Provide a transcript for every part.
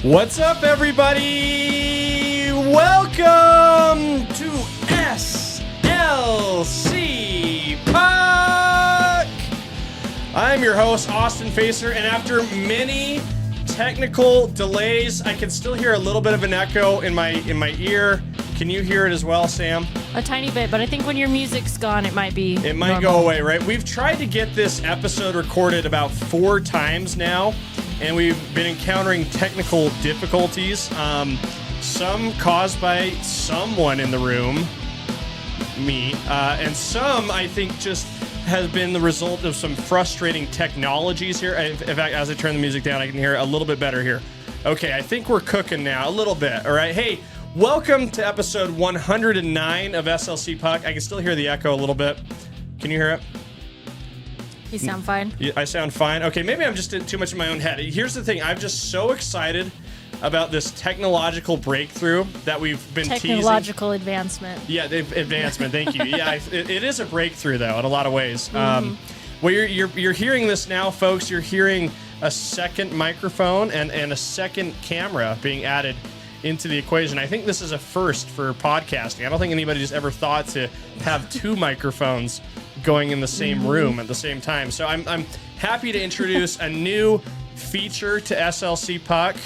What's up, everybody? Welcome to SLC Puck. I'm your host, Austin Facer, and after many technical delays, I can still hear a little bit of an echo in my ear. Can you hear it as well, Sam? A tiny bit, but I think when your music's gone, it might be It might normal. go away, right? We've tried to get this episode recorded about 4 times now, and we've been encountering technical difficulties, some caused by someone in the room, me, and some, I think, just has been the result of some frustrating technologies here. In fact, as I turn the music down, I can hear it a little bit better here. Okay, I think we're cooking now, a little bit, all right? Hey, welcome to episode 109 of SLC Puck. I can still hear the echo a little bit. Can you hear it? You sound fine. I sound fine. Okay, maybe I'm just too much in my own head. Here's the thing. I'm just so excited about this technological breakthrough that we've been Technological advancement. Yeah, advancement. Thank you. Yeah, it is a breakthrough, though, in a lot of ways. Well, you're hearing this now, folks. You're hearing a second microphone and a second camera being added into the equation. I think this is a first for podcasting. I don't think anybody's ever thought to have 2 microphones going in the same room at the same time. So I'm happy to introduce a new feature to SLC Puck.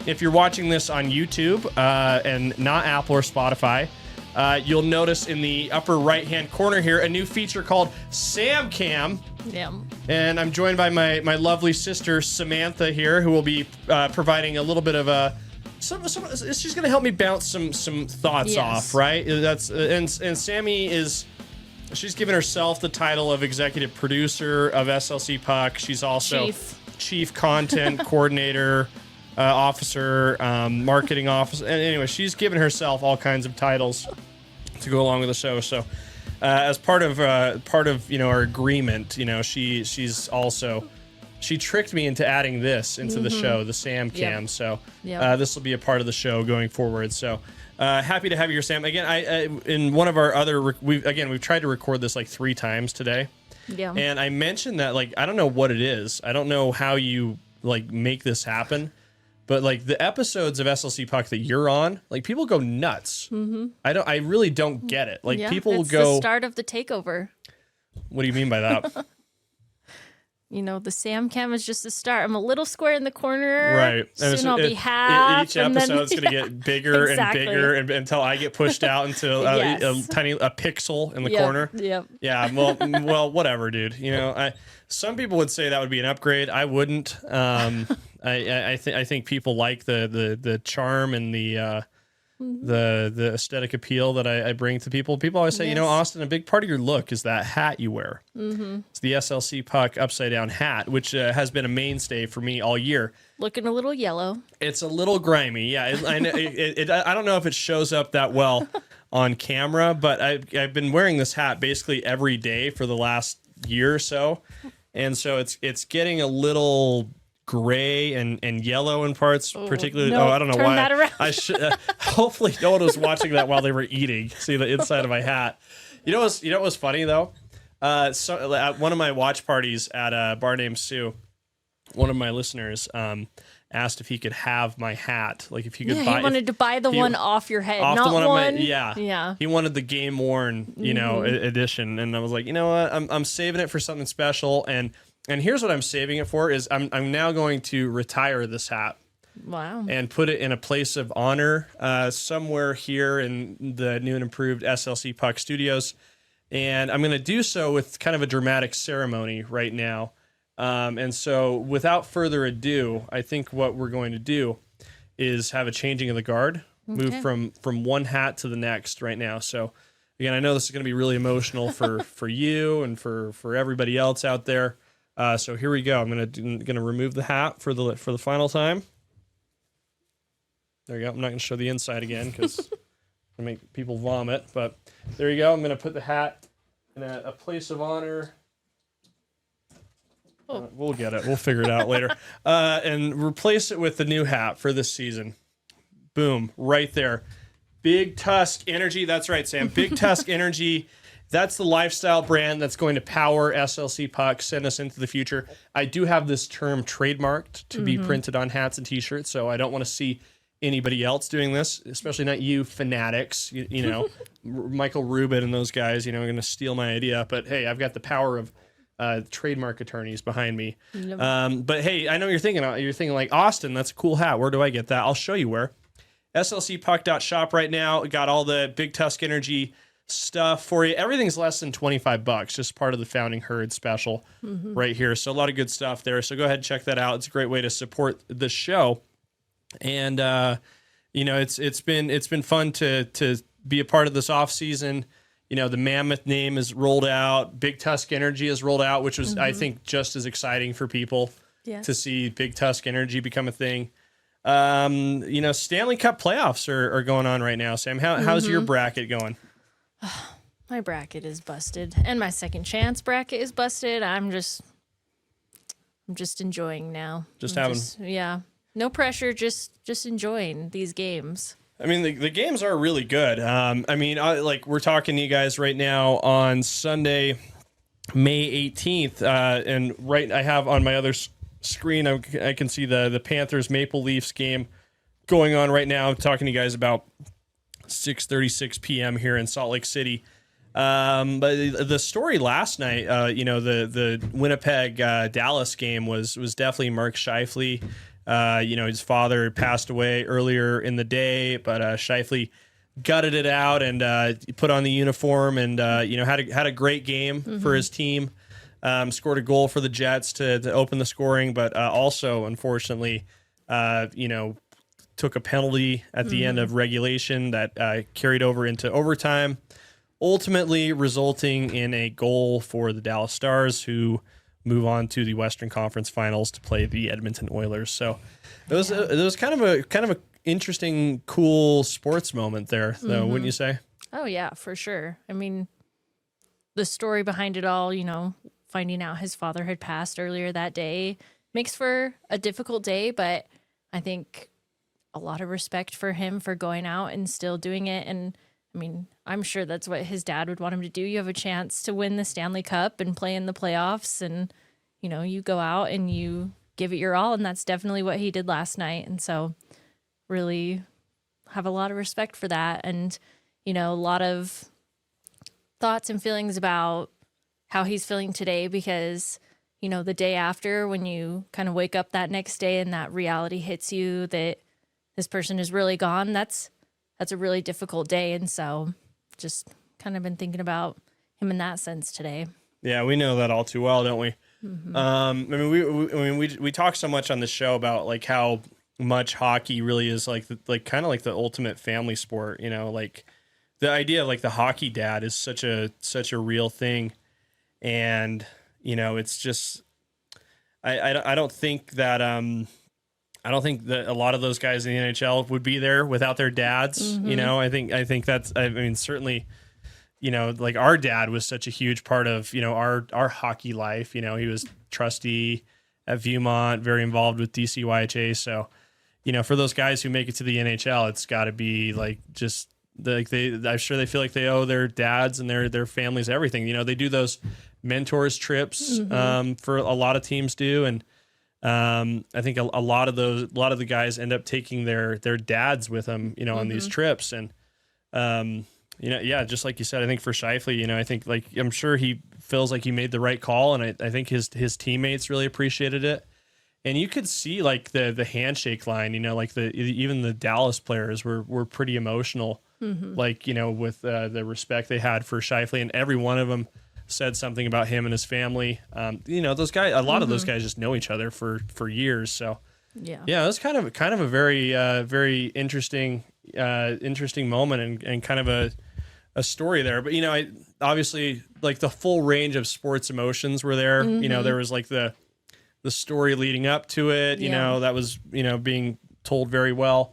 If you're watching this on YouTube and not Apple or Spotify, you'll notice in the upper right-hand corner here a new feature called Sam Cam. Yeah. And I'm joined by my lovely sister Samantha here, who will be providing a little bit of a she's going to help me bounce some thoughts off, right? That's and Sammy she's given herself the title of executive producer of SLC Puck. She's also chief content coordinator, officer, marketing officer. And anyway, she's given herself all kinds of titles to go along with the show. So as part of our agreement, she tricked me into adding this into the show, the Sam Cam. Yep. So this will be a part of the show going forward. So happy to have you here, Sam. Again, I in one of our other we've tried to record this like 3 times today. Yeah. And I mentioned that I don't know what it is. I don't know how you make this happen. But the episodes of SLC Puck that you're on, people go nuts. Mm-hmm. I really don't get it. People will go. It's the start of the takeover. What do you mean by that? The Sam Cam is just the start. I'm a little square in the corner. Right. Soon I'll be half. Each episode's going to get bigger and bigger until I get pushed out into a pixel in the corner. Yep. Yeah. Well, whatever, dude. Some people would say that would be an upgrade. I wouldn't. I think people like the charm and the aesthetic appeal that I bring to people. People always say, Austin, a big part of your look is that hat you wear. Mm-hmm. It's the SLC Puck upside down hat, which has been a mainstay for me all year. Looking a little yellow. It's a little grimy. Yeah. I don't know if it shows up that well on camera, but I've been wearing this hat basically every day for the last year or so. And so it's getting a little gray and yellow in parts, particularly. No, I don't know turn why. That around. I should. Hopefully, no one was watching that while they were eating. See the inside of my hat. You know what was funny though? So at one of my watch parties at a bar named Sue, one of my listeners asked if he could have my hat. If you could buy. He wanted to buy the one off your head, not the one. Yeah. He wanted the game worn, edition, and I was like, you know what? I'm saving it for something special, and here's what I'm saving it for is I'm now going to retire this hat. Wow. And put it in a place of honor somewhere here in the new and improved SLC Puck Studios. And I'm going to do so with kind of a dramatic ceremony right now. And so without further ado, I think what we're going to do is have a changing of the guard, move from one hat to the next right now. So again, I know this is going to be really emotional for you and for everybody else out there. So here we go. I'm gonna remove the hat for the final time. There you go. I'm not gonna show the inside again because it's gonna make people vomit. But there you go. I'm gonna put the hat in a place of honor. We'll get it. We'll figure it out later. And replace it with the new hat for this season. Boom! Right there. Big Tusk energy. That's right, Sam. Big Tusk energy that's the lifestyle brand that's going to power SLC Puck, send us into the future. I do have this term trademarked to be printed on hats and T-shirts, so I don't want to see anybody else doing this, especially not you fanatics. You know, Michael Rubin and those guys. You know, are going to steal my idea. But hey, I've got the power of trademark attorneys behind me. Yep. But hey, I know you're thinking like, Austin, that's a cool hat. Where do I get that? I'll show you where. SLCpuck.shop right now. Got all the Big Tusk Energy stuff for you. Everything's less than $25, just part of the Founding Herd special right here. So a lot of good stuff there. So go ahead and check that out. It's a great way to support the show. And you know, it's been fun to be a part of this off season. You know, the Mammoth name is rolled out. Big Tusk Energy is rolled out, which was I think just as exciting for people to see Big Tusk Energy become a thing. You know, Stanley Cup playoffs are going on right now. Sam, how's your bracket going? My bracket is busted, and my second chance bracket is busted. I'm just enjoying now. No pressure, just enjoying these games. I mean, the games are really good. I mean, like we're talking to you guys right now on Sunday, May 18th, and I have on my other screen, I can see the Panthers Maple Leafs game going on right now. I'm talking to you guys about 6:36 p.m. here in Salt Lake City. But the story last night, you know, the Winnipeg Dallas game was definitely Mark Scheifele. You know, his father passed away earlier in the day, but Scheifele gutted it out and put on the uniform and you know, had a great game for his team. Scored a goal for the Jets to open the scoring, but also, unfortunately, you know, took a penalty at the end of regulation that carried over into overtime, ultimately resulting in a goal for the Dallas Stars, who move on to the Western Conference Finals to play the Edmonton Oilers. So it was kind of a interesting, cool sports moment there, though, wouldn't you say? Oh yeah, for sure. I mean, the story behind it all, you know, finding out his father had passed earlier that day makes for a difficult day, but I think a lot of respect for him for going out and still doing it. And I mean, I'm sure that's what his dad would want him to do. You have a chance to win the Stanley Cup and play in the playoffs, and you know, you go out and you give it your all, and that's definitely what he did last night. And so really have a lot of respect for that. And you know, a lot of thoughts and feelings about how he's feeling today, because you know, the day after, when you kind of wake up that next day and that reality hits you that this person is really gone, that's a really difficult day. And so just kind of been thinking about him in that sense today. Yeah, we know that all too well, don't we? I mean, we talk so much on the show about like how much hockey really is like kind of like the ultimate family sport, you know, like the idea of like the hockey dad is such a real thing. And, you know, it's just, I don't think that a lot of those guys in the NHL would be there without their dads. You know, I think that's, I mean, certainly, you know, like our dad was such a huge part of, you know, our hockey life. You know, he was trustee at Viewmont, very involved with DCYHA. So, you know, for those guys who make it to the NHL, it's got to be like just like I'm sure they feel like they owe their dads and their families everything. You know, they do those mentors trips for a lot of teams do, and I think a lot of the guys end up taking their dads with them, you know, on these trips. And you know, yeah, just like you said, I think for Scheifele, you know, I think like I'm sure he feels like he made the right call, and I think his teammates really appreciated it. And you could see like the handshake line, you know, like even the Dallas players were pretty emotional, like, you know, with the respect they had for Scheifele, and every one of them said something about him and his family. You know, those guys, a lot of those guys just know each other for years. So yeah, it was kind of a very very interesting moment and kind of a story there. But you know, obviously like the full range of sports emotions were there. You know, there was like the story leading up to it, you know, that was, you know, being told very well.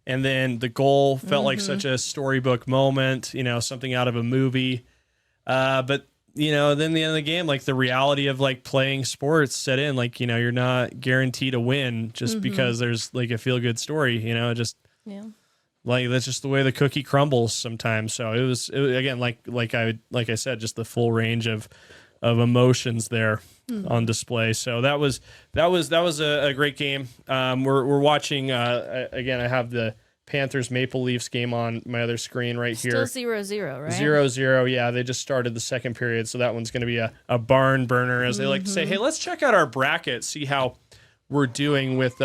And then the goal felt like such a storybook moment, you know, something out of a movie. But, you know, then the end of the game, like the reality of like playing sports set in, like, you know, you're not guaranteed to win just because there's like a feel good story, you know, just like that's just the way the cookie crumbles sometimes. So it was again, like I said, just the full range of emotions there on display. So that was a great game. We're watching again. I have the Panthers Maple Leafs game on my other screen right here. Still 0-0, right? 0-0. Yeah, they just started the second period, so that one's going to be a barn burner, as they like to say. Hey, let's check out our bracket, see how we're doing with.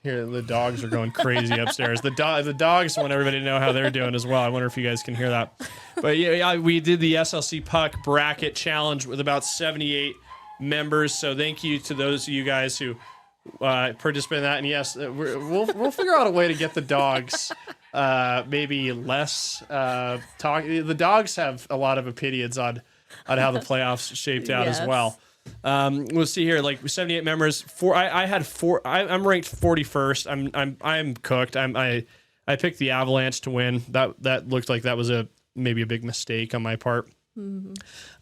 Here, the dogs are going crazy upstairs. The dogs want everybody to know how they're doing as well. I wonder if you guys can hear that. But yeah, we did the SLC Puck Bracket Challenge with about 78 members. So thank you to those of you guys who participate in that. And yes, we'll figure out a way to get the dogs maybe less talk. The dogs have a lot of opinions on how the playoffs shaped out as well. We'll see here, like 78 members. I had four. I'm ranked 41st. I'm cooked. I picked the Avalanche to win. That looked like that was maybe a big mistake on my part.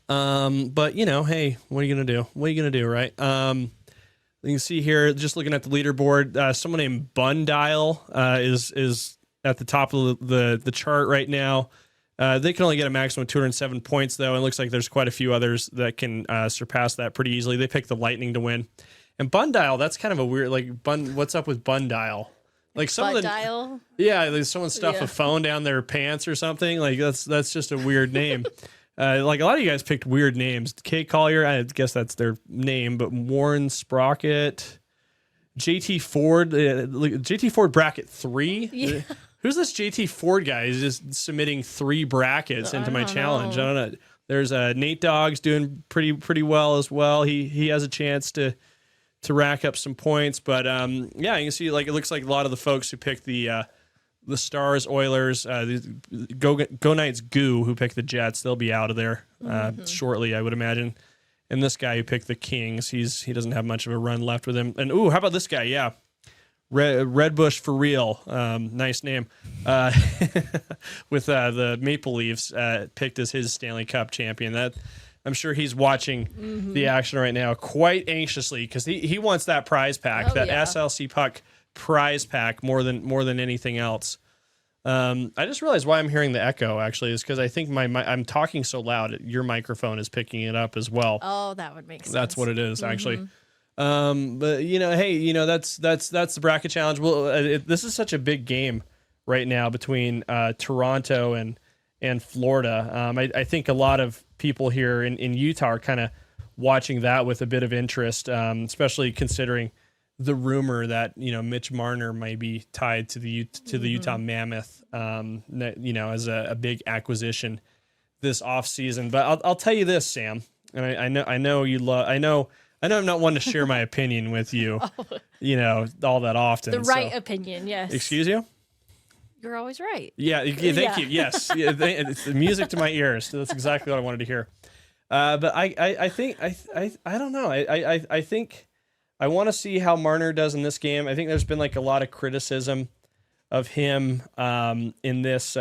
But hey, what are you gonna do? What are you gonna do, right? You can see here, just looking at the leaderboard, someone named Bundile is at the top of the chart right now. They can only get a maximum of 207 points, though. And it looks like there's quite a few others that can surpass that pretty easily. They picked the Lightning to win. And Bundile, that's kind of a weird, what's up with Bundile? Like some Bundile? Like someone stuffed a phone down their pants or something. Like that's just a weird name. Like a lot of you guys picked weird names. Kay Collier, I guess that's their name, but Warren Sprocket, JT Ford, JT Ford bracket 3. Yeah. Who's this JT Ford guy? He's just submitting 3 brackets into my challenge. I don't know. There's Nate Dogg's doing pretty well as well. He has a chance to rack up some points, but yeah, you can see like it looks like a lot of the folks who picked the Stars, Oilers, Go Knights, Goo, who picked the Jets, they'll be out of there shortly, I would imagine. And this guy who picked the Kings, he doesn't have much of a run left with him. And how about this guy? Yeah. Red Bush for real, nice name. With the Maple Leafs picked as his Stanley Cup champion. That I'm sure he's watching the action right now quite anxiously because he wants that prize pack, SLC Puck prize pack more than anything else. I just realized why I'm hearing the echo actually is because I think I'm talking so loud. Your microphone is picking it up as well. Oh, that would make sense. That's what it is actually. But hey, that's the bracket challenge. Well, this is such a big game right now between Toronto and Florida. I think a lot of people here in Utah are kind of watching that with a bit of interest, especially considering the rumor that Mitch Marner might be tied to the Utah Mammoth, as a big acquisition this offseason. But I'll tell you this, Sam, and I know you love. I know I'm not one to share my opinion with you, all that often. The right opinion, yes. Excuse you? You're always right. Yeah, thank you. Yes, it's the music to my ears. That's exactly what I wanted to hear. But I think I don't know. I think I want to see how Marner does in this game. I think there's been like a lot of criticism of him in this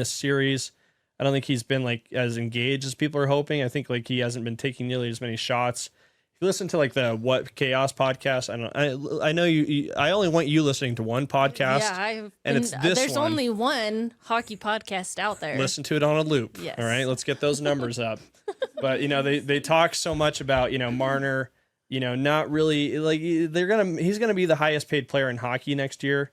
series. I don't think he's been like as engaged as people are hoping. I think like he hasn't been taking nearly as many shots. If you listen to like the What Chaos podcast, I know you. I only want you listening to one podcast. Yeah, it's this there's one. only one hockey podcast out there. Listen to it on a loop. Yes. All right, let's get those numbers up. But they talk so much about Marner. Not really like he's gonna be the highest paid player in hockey next year.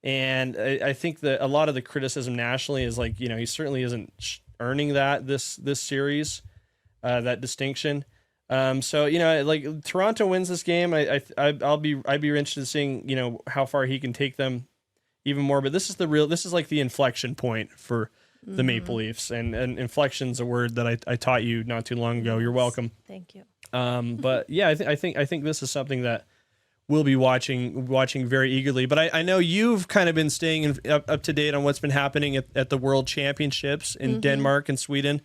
And I think that a lot of the criticism nationally is like, he certainly isn't earning that this series, that distinction. So like Toronto wins this game. I'd be interested in seeing how far he can take them even more. But this is like the inflection point for the Maple Leafs, and inflection's a word that I taught you not too long ago. You're welcome. Thank you. But yeah, I think this is something that we'll be watching very eagerly. But I know you've kind of been staying up to date on what's been happening at the World Championships in Denmark and Sweden.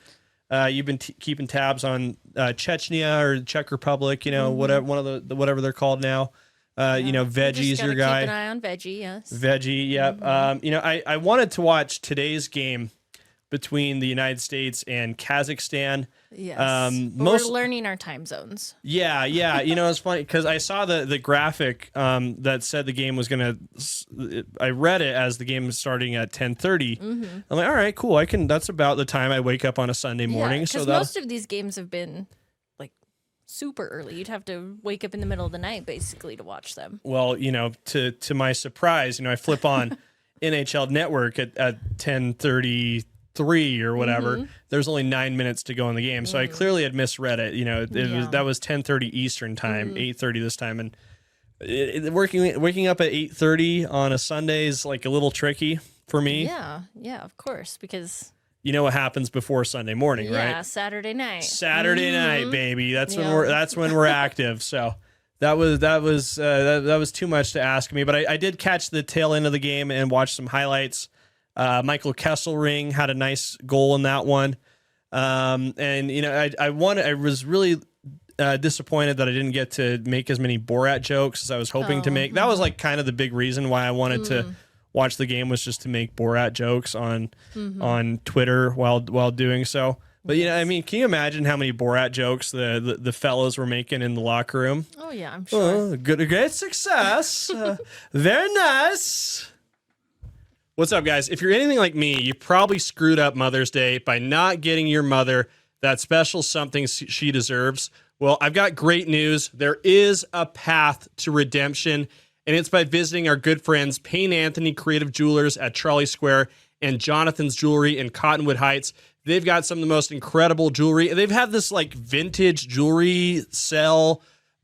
You've been keeping tabs on Chechnya or Czech Republic, whatever they're called now. Veggie's your guy. Keep an eye on Veggie, yes. Veggie, yep. I wanted to watch today's game between the United States and Kazakhstan. Yes. We're learning our time zones. Yeah. You know, it's funny because I saw the graphic that said the game was I read it as the game was starting at 10:30. I'm like, all right, cool. That's about the time I wake up on a Sunday morning. Because most of these games have been like super early. You'd have to wake up in the middle of the night basically to watch them. Well, you know, to my surprise, you know, I flip on NHL Network at 10:33 or whatever. There's only 9 minutes to go in the game, so I clearly had misread it. You know, that was 10:30 Eastern time, 8:30 this time, and waking up at 8:30 on a Sunday is like a little tricky for me. Yeah, of course, because you know what happens before Sunday morning, right? Yeah, Saturday night. Saturday night, baby. That's when we're active. So that was too much to ask me, but I did catch the tail end of the game and watch some highlights. Michael Kesselring had a nice goal in that one. And you know, I was really disappointed that I didn't get to make as many Borat jokes as I was hoping to make. That was like kind of the big reason why I wanted to watch the game, was just to make Borat jokes on Twitter while doing so. But you know, I mean, can you imagine how many Borat jokes the fellows were making in the locker room? Oh yeah, I'm sure. Great success. Very nice. What's up, guys? If you're anything like me, you probably screwed up Mother's Day by not getting your mother that special something she deserves. Well, I've got great news. There is a path to redemption, and it's by visiting our good friends Payne Anthony Creative Jewelers at Charlie Square and Jonathan's Jewelry in Cottonwood Heights. They've got some of the most incredible jewelry. They've had this like vintage jewelry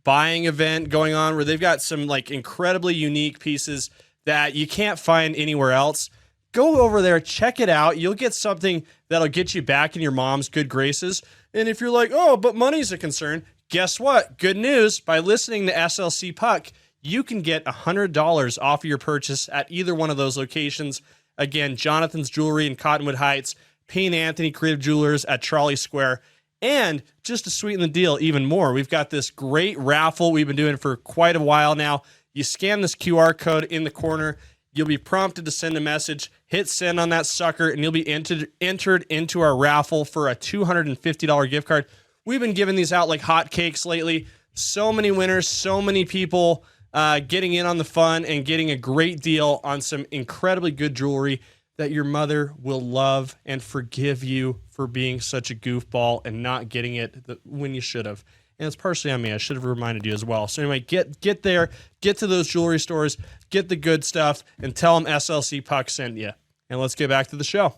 buying event going on where they've got some like incredibly unique pieces that you can't find anywhere else. Go over there, check it out. You'll get something that'll get you back in your mom's good graces. And if you're like, oh, but money's a concern, guess what? Good news. By listening to SLC Puck, you can get $100 off of your purchase at either one of those locations. Again, Jonathan's Jewelry in Cottonwood Heights, Payne Anthony Creative Jewelers at Charlie Square. And just to sweeten the deal even more, we've got this great raffle we've been doing for quite a while now. You scan this QR code in the corner, you'll be prompted to send a message, hit send on that sucker, and you'll be entered into our raffle for a $250 gift card. We've been giving these out like hotcakes lately. So many winners, so many people getting in on the fun and getting a great deal on some incredibly good jewelry that your mother will love and forgive you for being such a goofball and not getting it when you should have. And it's partially on me. I should have reminded you as well. So anyway, get there, get to those jewelry stores, get the good stuff, and tell them SLC Puck sent you. And let's get back to the show.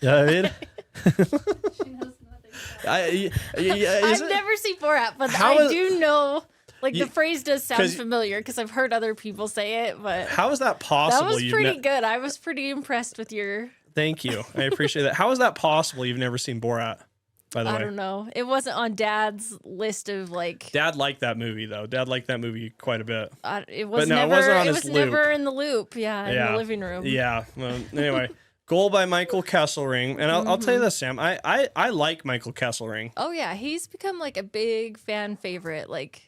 Yeah, I mean, I've never seen Borat, but I do know. Like the phrase does sound familiar because I've heard other people say it. But how is that possible? That was pretty good. I was pretty impressed with your. Thank you. I appreciate that. How is that possible? You've never seen Borat? By the way, I don't know. It wasn't on Dad's list of like. Dad liked that movie though. Dad liked that movie quite a bit. It was never in the loop. Yeah, in the living room. Yeah. Well, anyway, goal by Michael Kesselring, and I'll tell you this, Sam. I like Michael Kesselring. Oh yeah, he's become like a big fan favorite, like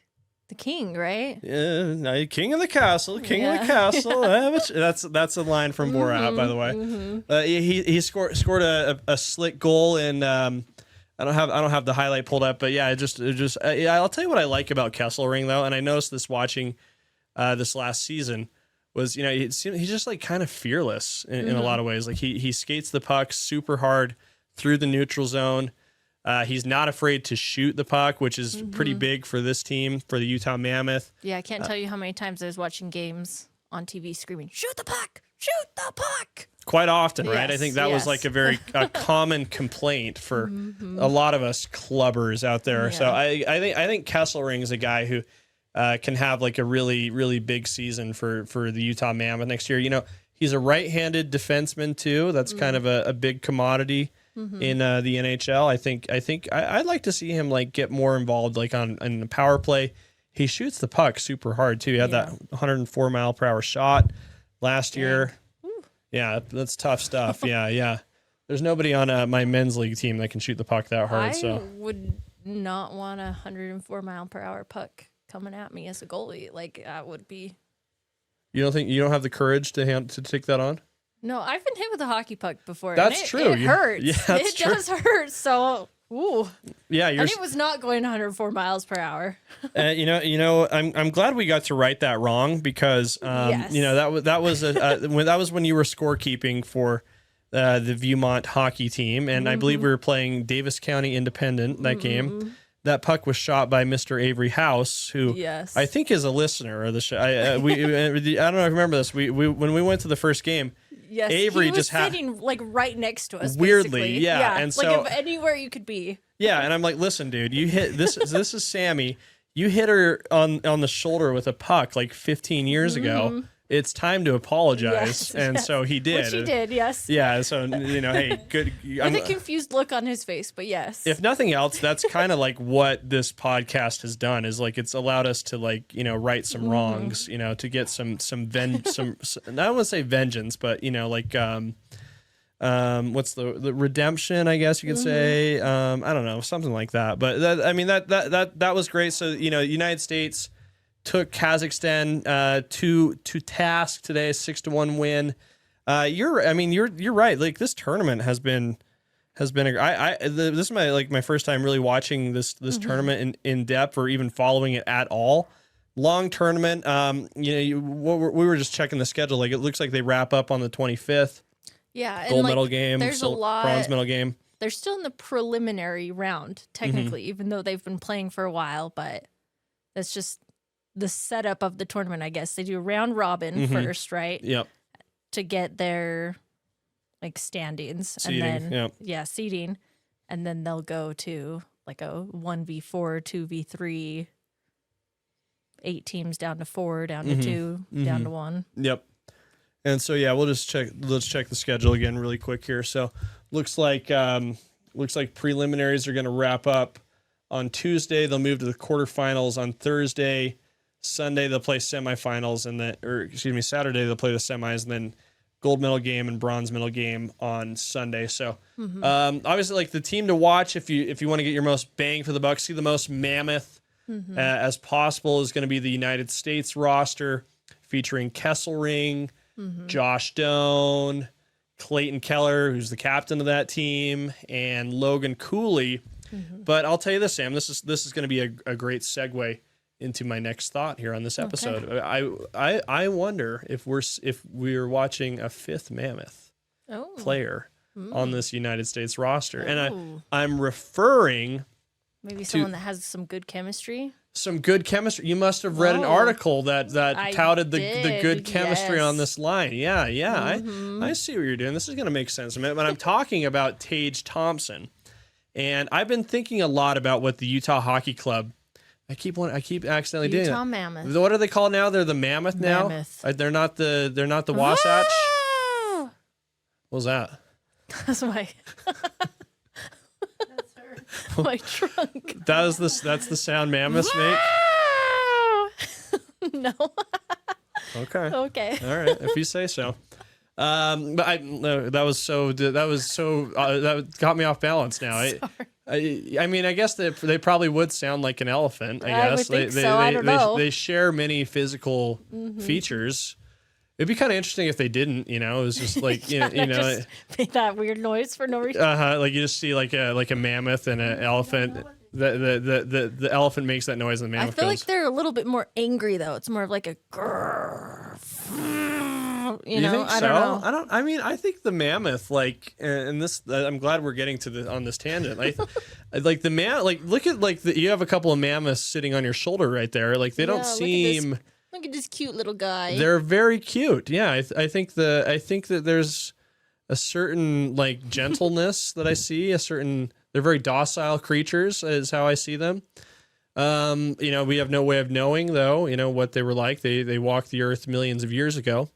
the king, right? Yeah, king of the castle, king of the castle. That's a line from Borat, by the way. He scored a slick goal and. I don't have the highlight pulled up, but yeah, I'll tell you what I like about Kesselring though, and I noticed this watching this last season was, you know, he's just like kind of fearless in a lot of ways. Like he skates the puck super hard through the neutral zone. He's not afraid to shoot the puck, which is pretty big for this team, for the Utah Mammoth. Yeah, I can't tell you how many times I was watching games on TV screaming, "Shoot the puck! Shoot the puck!" Quite often, right? I think that was like a common complaint for a lot of us clubbers out there. Yeah. So I think Kesselring is a guy who can have like a really, really big season for the Utah Mammoth next year. You know, he's a right-handed defenseman too. That's kind of a big commodity in the NHL. I think I'd like to see him like get more involved, like in the power play. He shoots the puck super hard too. He had that 104 mile per hour shot last year. Yeah, that's tough stuff. Yeah. There's nobody on my men's league team that can shoot the puck that hard. I would not want a 104 mile per hour puck coming at me as a goalie. Like that would be. You don't have the courage to take that on? No, I've been hit with a hockey puck before. That's and true. It hurts. Yeah, that's it does hurt. So, ooh. Yeah, And it was not going 104 miles per hour. I'm glad we got to right that wrong because Yes. that was when you were scorekeeping for the Viewmont hockey team, and I believe we were playing Davis County Independent that game. That puck was shot by Mr. Avery House, who I think is a listener of the show. I don't know if you remember this. We when we went to the first game, Yes, Avery he was just sitting like right next to us. Weirdly, basically. yeah. And so, like anywhere you could be. Yeah, and I'm like, listen, dude, you hit this. This is Sammy. You hit her on the shoulder with a puck like 15 years ago. It's time to apologize, so he did. Which he did, yes. Yeah, so hey, good. With a confused look on his face, but yes. If nothing else, that's kind of like what this podcast has done is like it's allowed us to like right some wrongs, to get some I don't want to say vengeance, but like what's the redemption, I guess you could say. I don't know, something like that. But that was great. So United States took Kazakhstan to task today, 6-1 win. You're right. Like this tournament has been this is my first time really watching this tournament in depth or even following it at all. Long tournament. We were just checking the schedule. Like it looks like they wrap up on the 25th. Yeah, gold medal game. There's a lot. Bronze medal game. They're still in the preliminary round, technically, even though they've been playing for a while. But that's just the setup of the tournament, I guess. They do a round robin first, right? Yep. To get their standings. Seeding, and then seeding. And then they'll go to like a 1v4, 2v3, 8 teams down to 4, down to 2, down to 1. Yep. And so let's check the schedule again really quick here. So looks like preliminaries are going to wrap up on Tuesday. They'll move to the quarterfinals on Thursday. Sunday they'll play semifinals, and Saturday they'll play the semis, and then gold medal game and bronze medal game on Sunday. So obviously, like the team to watch if you want to get your most bang for the buck, see the most mammoth as possible is going to be the United States roster featuring Kesselring, Josh Doan, Clayton Keller, who's the captain of that team, and Logan Cooley. But I'll tell you this, Sam, this is going to be a great segue into my next thought here on this episode. Okay. I wonder if we're watching a fifth Mammoth player on this United States roster. And I'm referring maybe someone that has some good chemistry. Some good chemistry. You must have read an article that touted the good chemistry on this line. Yeah. I see what you're doing. This is going to make sense. But I'm talking about Tage Thompson. And I've been thinking a lot about what the Utah Hockey Club. I keep accidentally doing it. Utah Mammoth. What are they called now? They're the Mammoth now. Mammoth. They're not the Wasatch. What was that? That's my. That's her. My trunk. That's the sound Mammoths make. No. Okay. Okay. All right, if you say so. But that got me off balance now. I guess they probably would sound like an elephant. I guess would think so. I don't know. They share many physical features. It'd be kind of interesting if they didn't. It was just like just made that weird noise for no reason. Like you just see like a mammoth and an elephant. The elephant makes that noise and the mammoth I feel goes. like they're a little bit more angry though. It's more of like a grrr. You know, I don't know. I think the mammoth, and this, I'm glad we're getting to on this tangent. Like look at you have a couple of mammoths sitting on your shoulder right there. Like they don't seem. Look at this cute little guy. They're very cute. Yeah, I think that there's a certain like gentleness that I see. They're very docile creatures, is how I see them. We have no way of knowing though. What they were like. They walked the earth millions of years ago.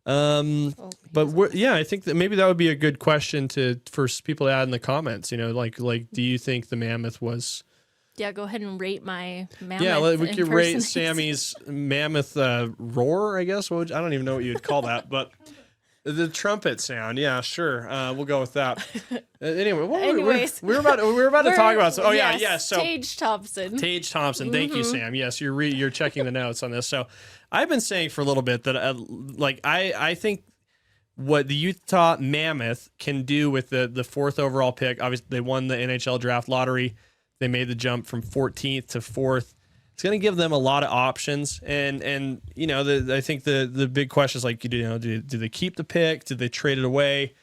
I think that maybe that would be a good question for people to add in the comments. Do you think the mammoth was? Yeah, go ahead and rate my mammoth. Yeah, we could rate Sammy's mammoth roar. I guess I don't even know what you would call that, but the trumpet sound. Yeah, sure. We'll go with that. Anyway, we were about to talk about. So Tage Thompson. Tage Thompson. Thank you, Sam. Yes, you're checking the notes on this. So I've been saying for a little bit that I think what the Utah Mammoth can do with the fourth overall pick. Obviously, they won the NHL Draft lottery. They made the jump from 14th to 4th. It's going to give them a lot of options, and I think the big question is like, do they keep the pick? Do they trade it away?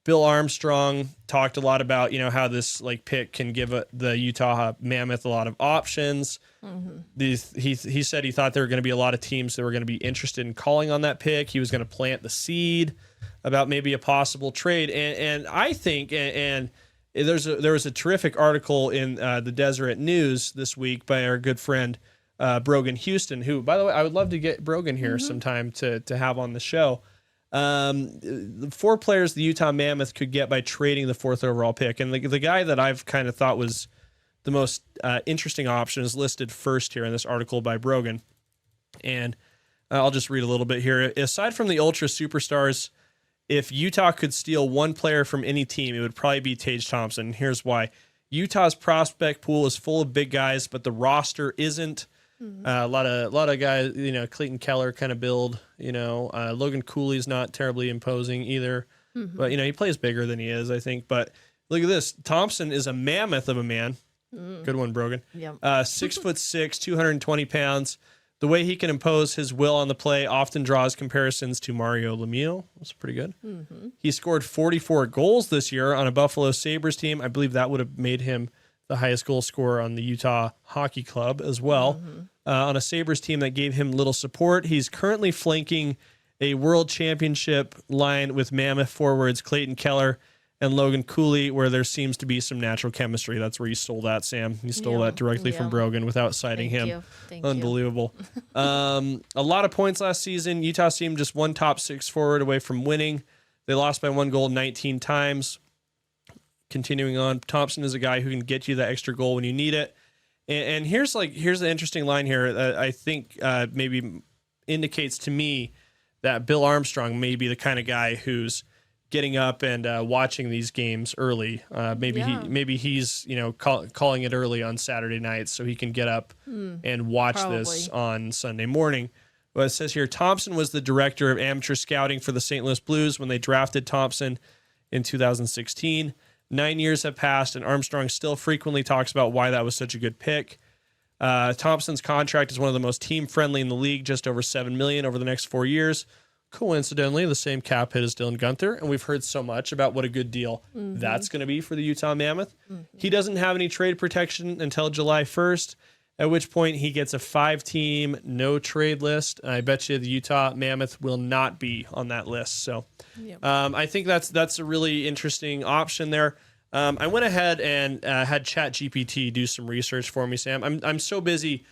Bill Armstrong talked a lot about how this pick can give the Utah Mammoth a lot of options. He said he thought there were going to be a lot of teams that were going to be interested in calling on that pick. He was going to plant the seed about maybe a possible trade, and I think and there was a terrific article in the Deseret News this week by our good friend Brogan Houston, who, by the way, I would love to get Brogan here sometime to have on the show. The 4 players the Utah Mammoth could get by trading the 4th overall pick, and the guy that I've kind of thought was the most interesting option is listed first here in this article by Brogan, and I'll just read a little bit here. Aside from the ultra superstars, if Utah could steal one player from any team, it would probably be Tage Thompson. Here's why. Utah's prospect pool is full of big guys, but the roster isn't. A lot of guys, Clayton Keller kind of build, Logan Cooley's not terribly imposing either, but he plays bigger than he is, I think. But look at this. Thompson is a mammoth of a man. Good one, Brogan. Yep. 6'6", 220 pounds. The way he can impose his will on the play often draws comparisons to Mario Lemieux. That's pretty good. He scored 44 goals this year on a Buffalo Sabres team. I believe that would have made him the highest goal scorer on the Utah Hockey Club as well. On a Sabres team that gave him little support. He's currently flanking a world championship line with Mammoth forwards Clayton Keller and Logan Cooley, where there seems to be some natural chemistry. That's where you stole that, Sam. You stole that directly from Brogan without citing him. Unbelievable. A lot of points last season. Utah seemed just one top 6 forward away from winning. They lost by 1 goal 19 times. Continuing on, Thompson is a guy who can get you that extra goal when you need it. And here's the interesting line here that I think maybe indicates to me that Bill Armstrong may be the kind of guy who's getting up and watching these games early. Maybe he's calling it early on Saturday nights so he can get up and watch this on Sunday morning. Well, it says here, Thompson was the director of amateur scouting for the St. Louis Blues when they drafted Thompson in 2016. 9 years have passed, and Armstrong still frequently talks about why that was such a good pick. Thompson's contract is one of the most team-friendly in the league, just over $7 million over the next 4 years. Coincidentally, the same cap hit as Dylan Guenther, and we've heard so much about what a good deal that's going to be for the Utah Mammoth. He doesn't have any trade protection until July 1st, at which point he gets a 5-team no-trade list. I bet you the Utah Mammoth will not be on that list. So I think that's a really interesting option there. I went ahead and had ChatGPT do some research for me, Sam. I'm so busy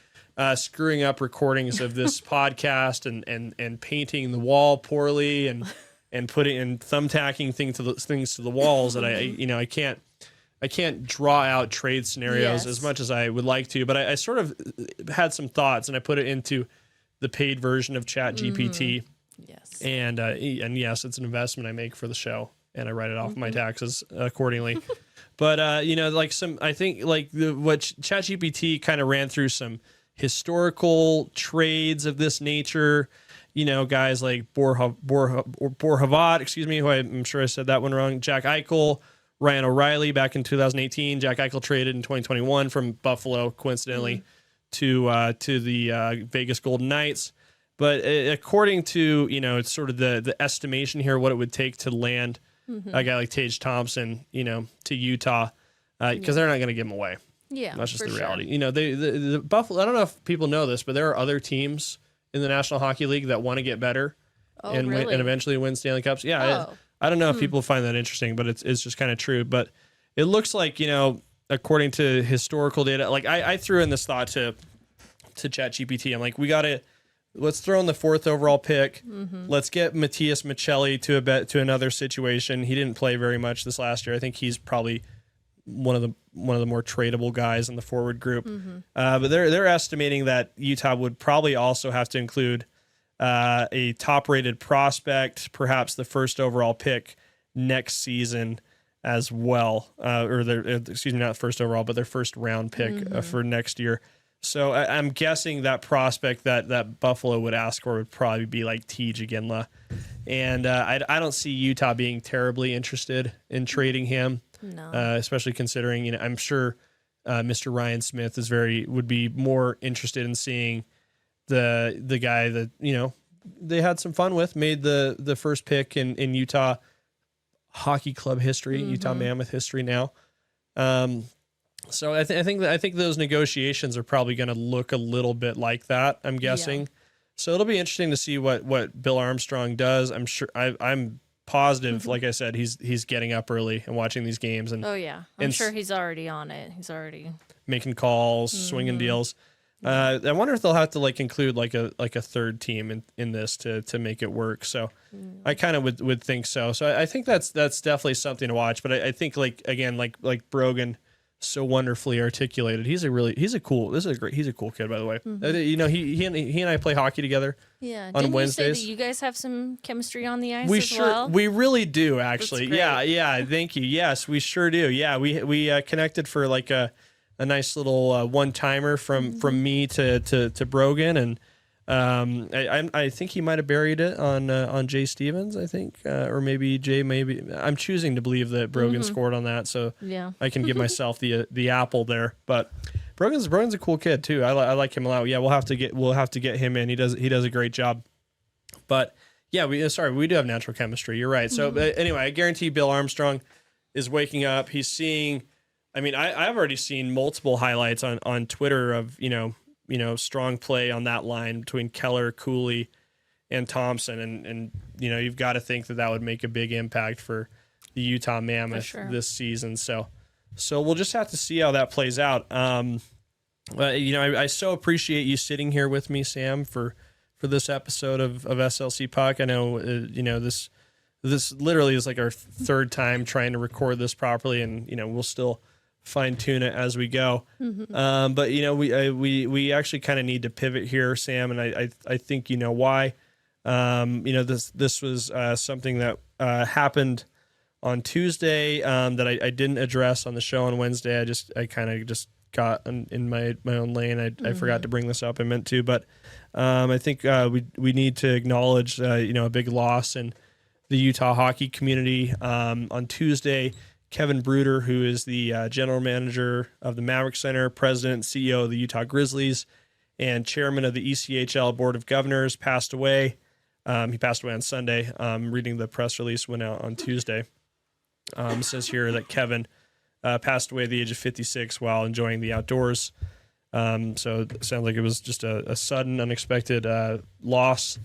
screwing up recordings of this podcast and painting the wall poorly and putting and thumbtacking things to the walls that I can't draw out trade scenarios as much as I would like to, but I sort of had some thoughts and I put it into the paid version of ChatGPT. Yes. And yes, it's an investment I make for the show and I write it off my taxes accordingly. But I think what ChatGPT kind of ran through some historical trades of this nature, guys like Borhavat, who I'm sure I said that one wrong, Jack Eichel, Ryan O'Reilly back in 2018. Jack Eichel traded in 2021 from Buffalo, coincidentally, to the Vegas Golden Knights. But according to, it's sort of the estimation here, what it would take to land a guy like Tage Thompson, to Utah, because they're not going to give him away. Yeah, that's just the reality. Sure. The Buffalo, I don't know if people know this, but there are other teams in the National Hockey League that want to get better and eventually win Stanley Cups. Yeah. I don't know if people find that interesting, but it's just kind of true. But it looks like, according to historical data, like I threw in this thought to ChatGPT. I'm like, let's throw in the 4th overall pick. Let's get Matthias Machelli to another situation. He didn't play very much this last year. I think he's probably one of the more tradable guys in the forward group. But they're estimating that Utah would probably also have to include a top-rated prospect, perhaps the 1st overall pick next season as well, not 1st overall, but their 1st round pick for next year. So I'm guessing that prospect that Buffalo would ask for would probably be like Tage Thompson. And I don't see Utah being terribly interested in trading him, No. especially considering, I'm sure Mr. Ryan Smith would be more interested in seeing the guy that, they had some fun with, made the first pick in Utah hockey club history, Utah Mammoth history now. So I think those negotiations are probably going to look a little bit like that, I'm guessing. Yeah. So it'll be interesting to see what Bill Armstrong does. I'm sure I'm positive, like I said, he's getting up early and watching these games. And oh yeah, I'm sure he's already on it. He's already making calls, swinging deals. I wonder if they'll have to include like a third team in this to make it work. So I kind of would think so. So I think that's definitely something to watch. But I think like Brogan so wonderfully articulated. He's a cool kid, by the way. He and I play hockey together. Yeah. On Didn't Wednesdays. You say that you guys have some chemistry on the ice well? We really do, actually. That's great. Yeah. Thank you. Yes, we sure do. Yeah, we connected for like a nice little one timer from me to Brogan, and I think he might have buried it on Jay Stevens, I think, or maybe Jay. Maybe I'm choosing to believe that Brogan scored on that, so yeah. I can give myself the apple there. But Brogan's a cool kid too. I like him a lot. Yeah, we'll have to get him in. He does a great job. But yeah, we do have natural chemistry. You're right. So anyway, I guarantee Bill Armstrong is waking up. He's seeing. I mean, I've already seen multiple highlights on Twitter of strong play on that line between Keller, Cooley, and Thompson, and you've got to think that would make a big impact for the Utah Mammoth this season. So we'll just have to see how that plays out. I so appreciate you sitting here with me, Sam, for this episode of SLC Puck. I know this literally is like our third time trying to record this properly, and we'll still fine tune it as we go. But we actually kind of need to pivot here, Sam, and I think why. This was something that happened on Tuesday that I didn't address on the show on Wednesday. I kind of just got in my own lane. I forgot to bring this up. I meant to, but I think we need to acknowledge a big loss in the Utah hockey community. On Tuesday, Kevin Bruder, who is the general manager of the Maverick Center, president and CEO of the Utah Grizzlies, and chairman of the ECHL Board of Governors, passed away. He passed away on Sunday. Reading the press release went out on Tuesday. It says here that Kevin passed away at the age of 56 while enjoying the outdoors. So it sounds like it was just a sudden, unexpected loss.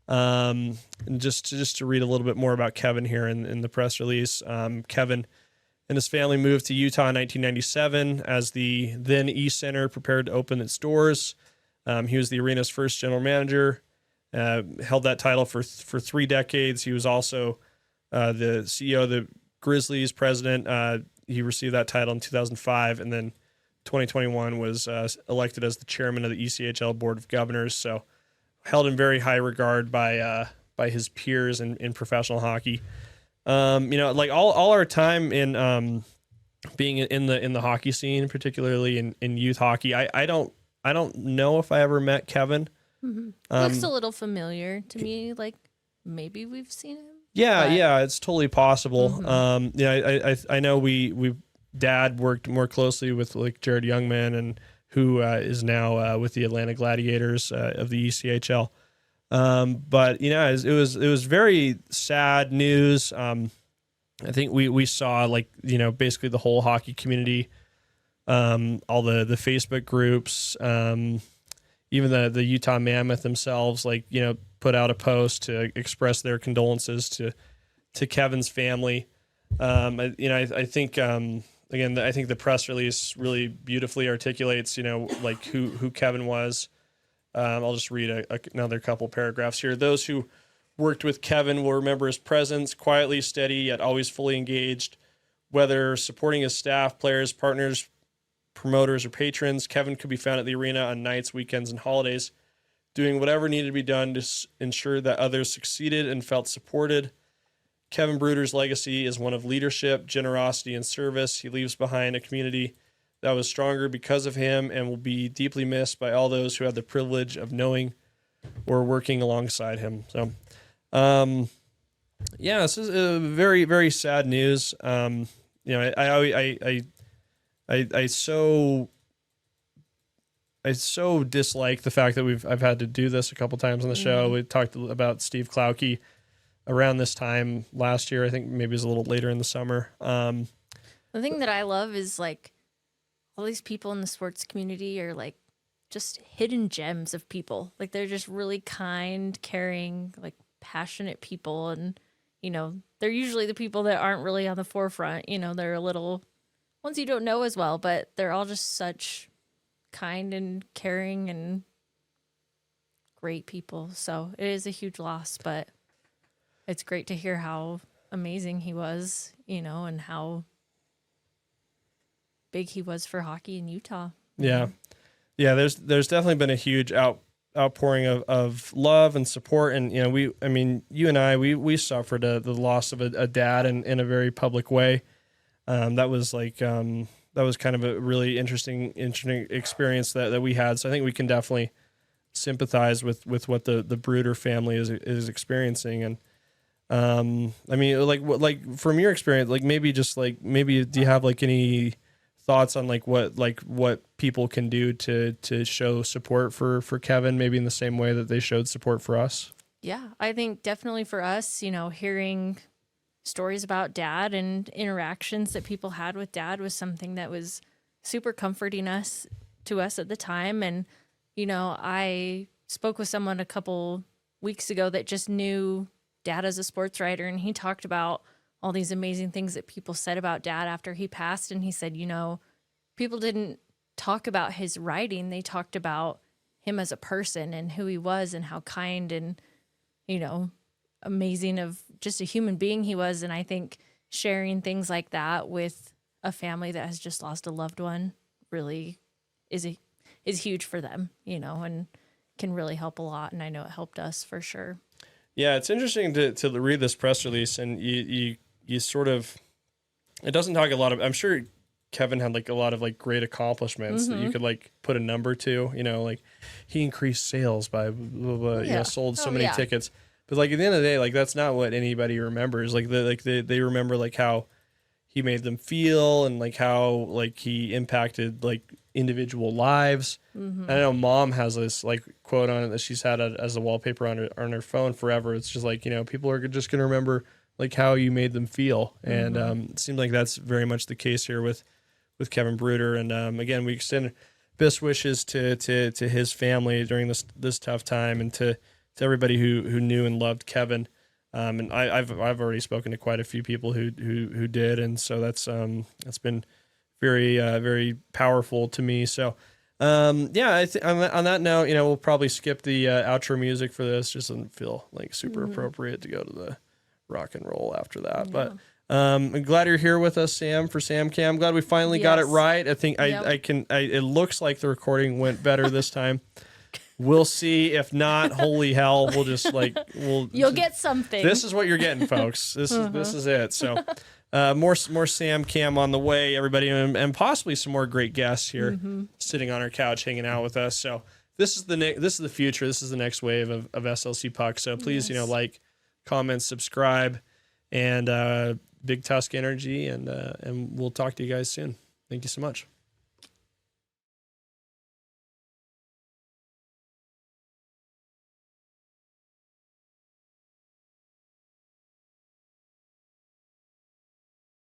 And just to read a little bit more about Kevin here in the press release, Kevin and his family moved to Utah in 1997 as the then East Center prepared to open its doors. He was the arena's first general manager, held that title for 3 decades. He was also the CEO of the Grizzlies, president. He received that title in 2005, and then 2021 was elected as the chairman of the ECHL Board of Governors. So held in very high regard by his peers in professional hockey. Like all our time in being in the hockey scene, particularly in youth hockey, I don't know if I ever met Kevin. Looks a little familiar to me. Like maybe we've seen him. Yeah, it's totally possible. I know we Dad worked more closely with like Jared Youngman, and who is now with the Atlanta Gladiators of the ECHL. But it was very sad news. I think we saw basically the whole hockey community, all the Facebook groups, even the Utah Mammoth themselves, put out a post to express their condolences to Kevin's family. I think again, I think the press release really beautifully articulates who Kevin was. I'll just read another couple paragraphs here. Those who worked with Kevin will remember his presence, quietly steady, yet always fully engaged. Whether supporting his staff, players, partners, promoters, or patrons, Kevin could be found at the arena on nights, weekends, and holidays, doing whatever needed to be done to ensure that others succeeded and felt supported. Kevin Bruder's legacy is one of leadership, generosity, and service. He leaves behind a community that was stronger because of him and will be deeply missed by all those who had the privilege of knowing or working alongside him. So, yeah, this is a very, very sad news. You know, I so dislike the fact that I've had to do this a couple times on the show. We talked about Steve Klauke around this time last year. I think maybe it was a little later in the summer. The thing that I love is like all these people in the sports community are like just hidden gems of people. Like they're just really kind, caring, like passionate people. And, you know, they're usually the people that aren't really on the forefront. You know, they're a little ones you don't know as well, but they're all just such kind and caring and great people. So it is a huge loss, but it's great to hear how amazing he was, you know, and how big he was for hockey in Utah. Yeah. Yeah. There's definitely been a huge outpouring of love and support. And, you know, you and I, we suffered the loss of a dad in a very public way. That was kind of a really interesting experience that we had. So I think we can definitely sympathize with what the Bruder family is experiencing. And, I mean, like from your experience, maybe do you have any thoughts on what people can do to show support for Kevin, maybe in the same way that they showed support for us? Yeah, I think definitely for us, you know, hearing stories about dad and interactions that people had with dad was something that was super comforting to us at the time. And, you know, I spoke with someone a couple weeks ago that just knew dad as a sports writer, and he talked about all these amazing things that people said about dad after he passed. And he said, you know, people didn't talk about his writing. They talked about him as a person and who he was and how kind and, you know, amazing of just a human being he was. And I think sharing things like that with a family that has just lost a loved one really is huge for them, you know, and can really help a lot. And I know it helped us for sure. Yeah, it's interesting to read this press release, and you sort of, it doesn't talk a lot of, I'm sure Kevin had a lot of great accomplishments that you could put a number to, you know, he increased sales by blah, blah, you know, sold so many tickets. But at the end of the day, that's not what anybody remembers. They remember how he made them feel and how he impacted individual lives. I know Mom has this quote on it that she's had as a wallpaper on her phone forever. It's just you know, people are just going to remember how you made them feel. And it seems like that's very much the case here with Kevin Brutder. And again, we extend best wishes to his family during this tough time, and to everybody who knew and loved Kevin. And I've already spoken to quite a few people who did, and so that's been very very powerful to me. So yeah, on that note, you know, we'll probably skip the outro music for this. Just doesn't feel super appropriate to go to the rock and roll after that. Yeah. But I'm glad you're here with us, Sam, for Sam Cam. I'm glad we finally got it right. I think it looks like the recording went better this time. We'll see. If not, holy hell, we'll just you'll get something. This is what you're getting, folks. This is it. So more Sam Cam on the way, everybody, and possibly some more great guests here sitting on our couch hanging out with us. So this is the future. This is the next wave of SLC Puck. So please, you know, comment, subscribe, and Big Tusk energy, and we'll talk to you guys soon. Thank you so much.